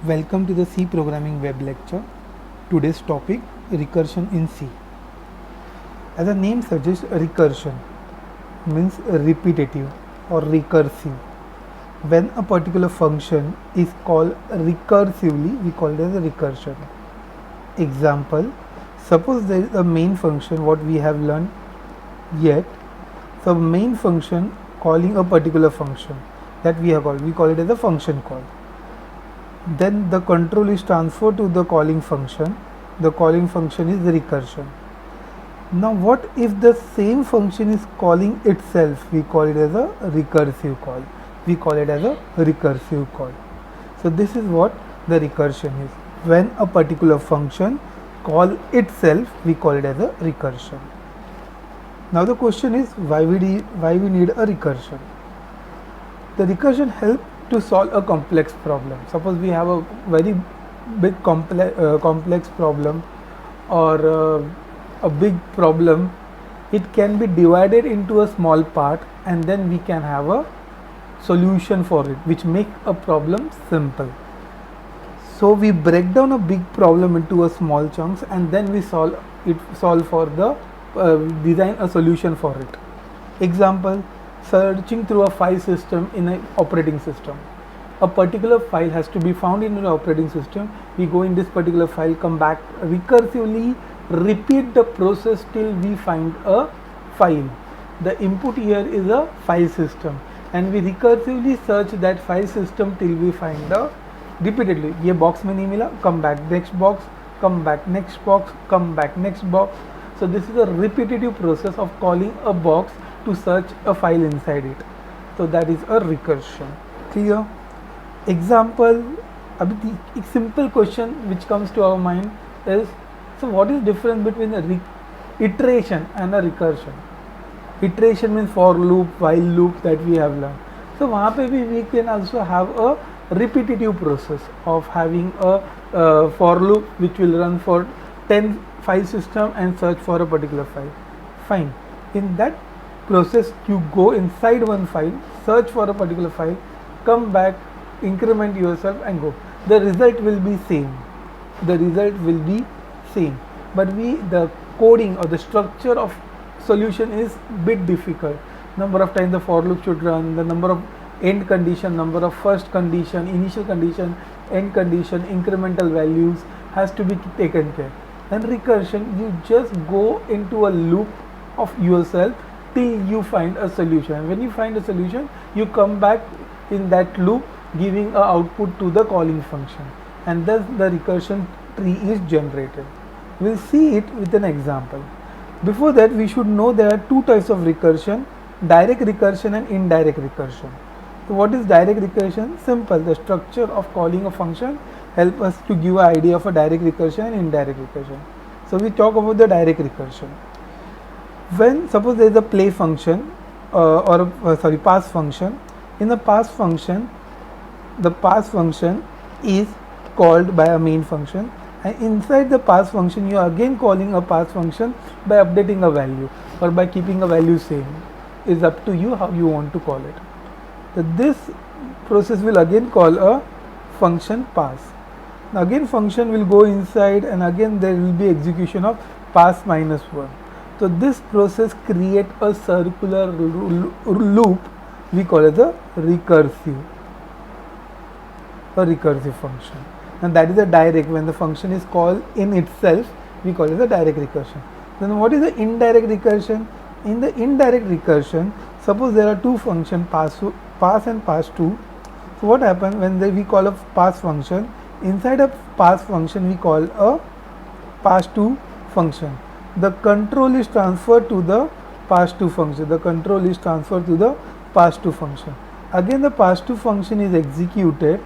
Welcome to the C programming web lecture. Today's topic, recursion in C. As the name suggests, recursion means repetitive or recursive. When a particular function is called recursively, we call it as a recursion. Example, suppose there is a main function what we have learned yet. So main function calling a particular function that we have called, we call it as a function call. Then the control is transferred to the calling function. The calling function is the recursion. Now what if the same function is calling itself? We call it as a recursive call. We call it as a recursive call. So this is what the recursion is. When a particular function call itself, we call it as a recursion. Now the question is why we need a recursion. The recursion helps to solve a complex problem. Suppose we have a very big complex problem or a big problem, it can be divided into a small part and then we can have a solution for it which make a problem simple. So we break down a big problem into a small chunks and then we solve for the design a solution for it. Example, searching through a file system in an operating system. A particular file has to be found in an operating system. We go in this particular file, come back recursively, repeat the process till we find a file. The input here is a file system and we recursively search that file system till we find the repeatedly. ये box में नहीं मिला, come back next box, come back next box, come back next box. So this is a repetitive process of calling a box to search a file inside it. So that is a recursion. Clear? Example, a simple question which comes to our mind is, so what is difference between a iteration and a recursion? Iteration means for loop, while loop that we have learned. So वहाँ पे भी we can also have a repetitive process of having a for loop which will run for 10 file system and search for a particular file. Fine. In that process you go inside one file, search for a particular file, come back, increment yourself and go. The result will be same. The result will be same. But the coding or the structure of solution is bit difficult. Number of times the for loop should run, the number of end condition, number of first condition, initial condition, end condition, incremental values has to be taken care. And recursion, you just go into a loop of yourself till you find a solution. When you find a solution, you come back in that loop giving a output to the calling function and thus the recursion tree is generated. We'll see it with an example. Before that, we should know there are two types of recursion, direct recursion and indirect recursion. So what is direct recursion? Simple, the structure of calling a function help us to give an idea of a direct recursion and indirect recursion. So we talk about the direct recursion. When suppose there is a play function pass function. In the pass function, the pass function is called by a main function and inside the pass function you are again calling a pass function by updating a value or by keeping a value same. Is up to you how you want to call it. So this process will again call a function pass. Now again function will go inside and again there will be execution of pass minus 1. So this process create a circular loop we call it a recursive function, and that is a direct. When the function is called in itself, we call it a direct recursion. Then what is the indirect recursion? In the indirect recursion, suppose there are two functions pass and pass2. So what happens when we call a pass function? Inside a pass function we call a pass2 function. The control is transferred to the pass2 function. The control is transferred to the pass2 function. Again the pass2 function is executed.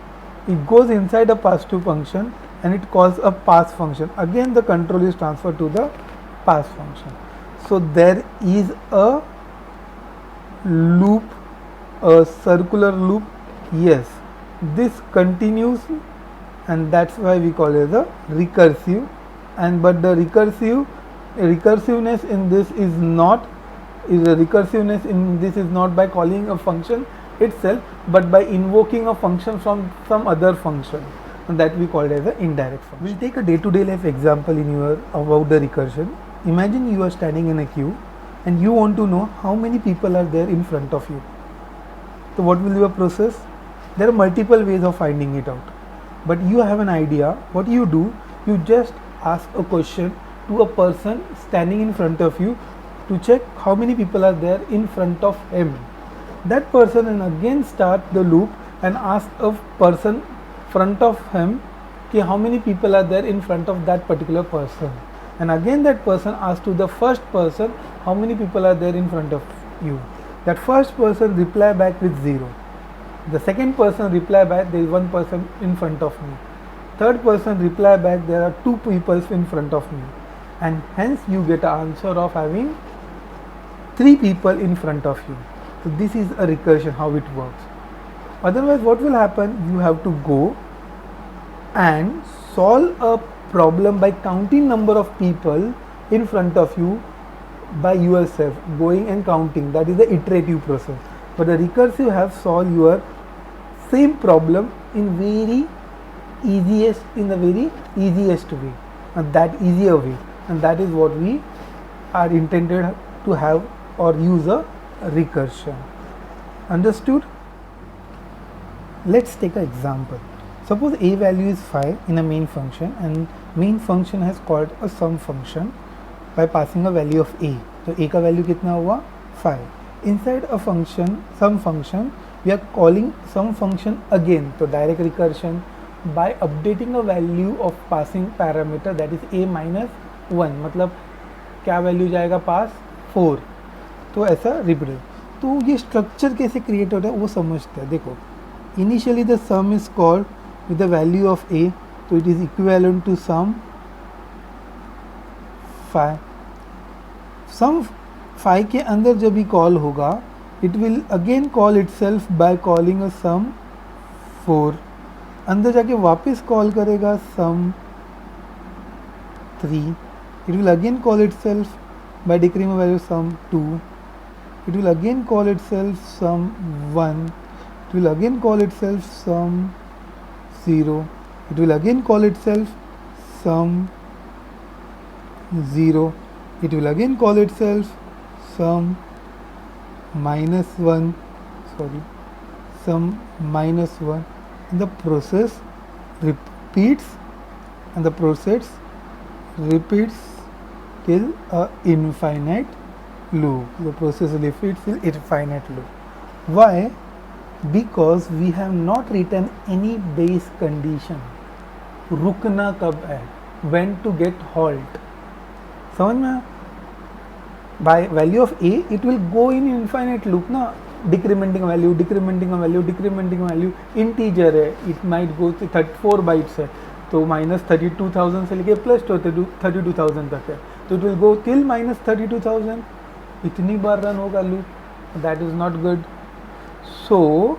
It goes inside a pass2 function and it calls a pass function. Again the control is transferred to the pass function. So there is a loop, a circular loop. Yes, this continues and that's why we call it a recursive. And but the recursiveness in this is not by calling a function itself, but by invoking a function from some other function. and that we called as an indirect function. We'll take a day-to-day life example in your about the recursion. Imagine you are standing in a queue and you want to know how many people are there in front of you. So what will be your process? There are multiple ways of finding it out, but you have an idea. What you do, you just ask a question to a person standing in front of you to check how many people are there in front of him. That person and again start the loop and ask a person front of him कि how many people are there in front of that particular person, and again that person asks to the first person how many people are there in front of you. That first person reply back with 0. The second person reply back there is one person in front of me. Third person reply back there are 2 people in front of me, and hence you get an answer of having 3 people in front of you. So this is a recursion, how it works. Otherwise what will happen, you have to go and solve a problem by counting number of people in front of you by yourself, going and counting. That is the iterative process. But the recursive have solved your same problem in the very easiest way, and that easier way, and that is what we are intended to have or use a recursion. Understood? Let's take an example. Suppose a value is 5 in a main function, and main function has called a sum function by passing a value of a. तो a का value कितना हुआ? 5. Inside a function, sum function, we are calling sum function again. तो direct recursion by updating a value of passing parameter, that is a minus 1. मतलब क्या value जाएगा पास? 4. तो ऐसा रिपीट. तो ये स्ट्रक्चर कैसे क्रिएट हो रहा है वो समझते हैं. देखो, initially the some is called with the value of a, so it is equivalent to sum 5. sum 5 के अंदर जब भी कॉल होगा, it will again call itself by calling a sum 4. अंदर जाके वापस कॉल करेगा sum 3. it will again call itself by declaring a value sum 2. it will again call itself sum 1. it will again call itself sum 0. it will again call itself sum 0. it will again call itself sum minus 1, sum minus 1, and the process repeats, till a infinite loop. The process repeats till infinite loop. Why? Because we have not written any base condition. रुकना कब है, when to get halt. समझ में? By value of a, it will go in infinite loop ना, decrementing value, integer है, it might go to 34 bytes है, तो minus 32,000 से लेके plus 32,000 तक है, तो it will go till minus 32,000. इतनी बार रन होगा loop, that is not good. So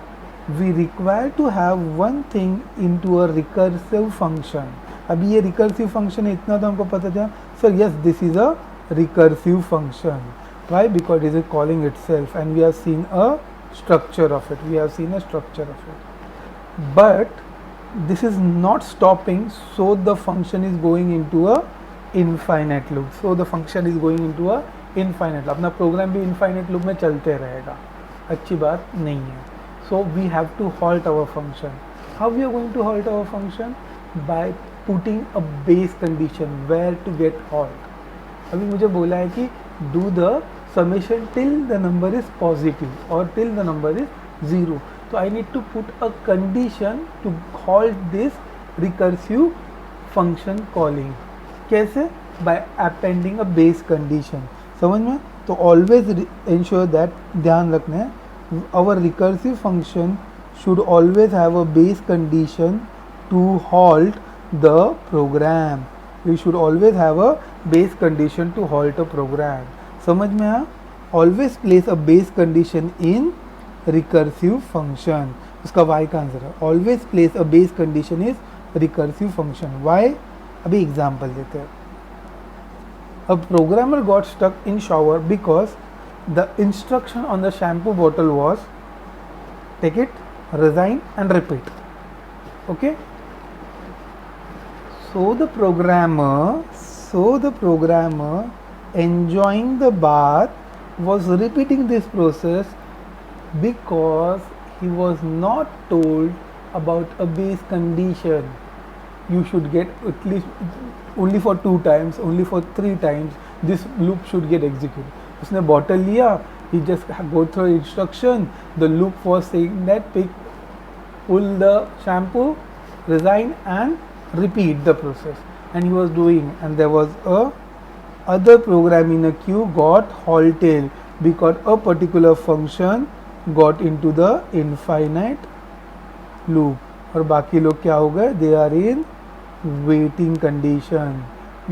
we require to have one thing into a recursive function. अभी ये recursive function है, इतना तो हमको पता था. So yes, this is a recursive function. Why? Because it is calling itself, and we have seen a structure of it. But this is not stopping, so the function is going into a infinite loop. अपना programme भी infinite loop में चलते रहेगा. अच्छी बात नहीं है. So we have to halt our function. How we are going to halt our function? By putting a base condition where to get halt. अभी मुझे बोला है कि do the summation till the number is positive or till the number is 0. So I need to put a condition to halt this recursive function calling. कैसे? By appending a base condition. समझ में? तो always ensure that, ध्यान रखना है, our recursive function should always have a base condition to halt the program. We should always have a base condition to halt a program. समझ में आया? Always place a base condition in recursive function. उसका y का answer है. Always place a base condition is recursive function. Why? अभी example देते हैं. A programmer got stuck in shower because the instruction on the shampoo bottle was take it, resign and repeat. Okay? So the programmer enjoying the bath was repeating this process because he was not told about a base condition. You should get at least only for 2 times, only for 3 times this loop should get executed. उसने bottle लिया, he just go through instruction. The loop was saying that pull the shampoo, resign and repeat the process, and he was doing, and there was a other program in a queue got halted because a particular function got into the infinite loop और बाकी लोग क्या हो गए, they are in waiting condition,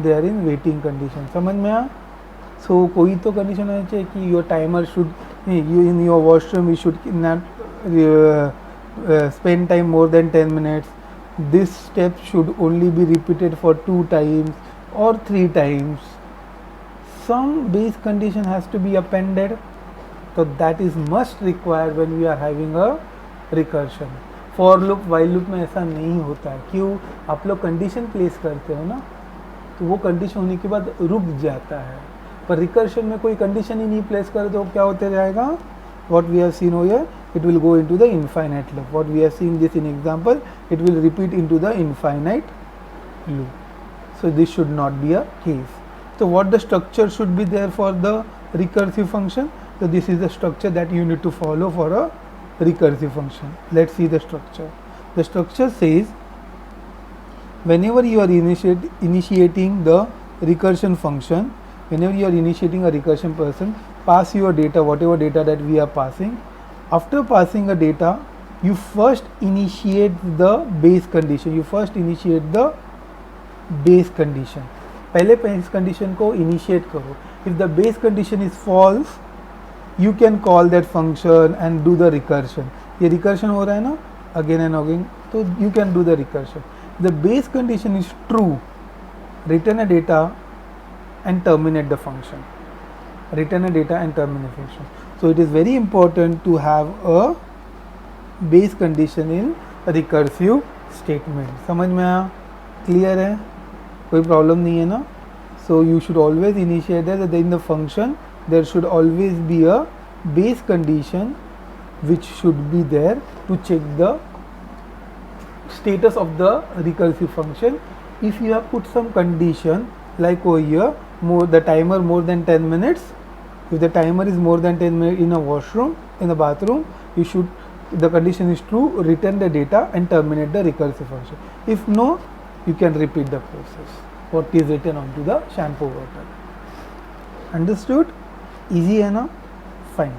they are in waiting condition. समझ में आया? So कोई तो condition होना चाहिए कि your timer should, you in your washroom you should not spend time more than 10 minutes. This step should only be repeated for 2 times or 3 times. Some base condition has to be appended, so that is must required when we are having a recursion. For loop while loop में ऐसा नहीं होता है. क्यों? आप लोग condition place करते हो ना, तो वो कंडीशन होने के बाद रुक जाता है. पर रिकर्शन में कोई कंडीशन ही नहीं प्लेस करे तो क्या होते जाएगा? What we have seen over here, it will go into the infinite loop. What we have seen this in example, it will repeat into the infinite loop. So this should not be a case. So what the structure should be there for the recursive function? So this is the structure that you need to follow for a recursive function. Let's see the structure. The structure says whenever you are initiating the recursion function, whenever you are initiating a recursion person, pass your data, whatever data that we are passing. After passing a data, you first initiate the base condition. You first initiate the base condition. पहले base condition को initiate करो. If the base condition is false, you can call that function and do the recursion. ये recursion हो रहा है ना, again and again, तो you can do the recursion. The base condition is true, return a data and terminate the function. Return a data and terminate function. So it is very important to have a base condition in a recursive statement. समझ में आया? Clear है? कोई problem नहीं है ना? So you should always initiate that in the function there should always be a base condition which should be there to check the status of the recursive function. If you have put some condition like over here, the timer more than 10 minutes, if the timer is more than 10 minutes in a washroom, in the bathroom, you should, the condition is true, return the data and terminate the recursive function. If no, you can repeat the process what is written onto the shampoo bottle. Understood? Easy है ना? Fine.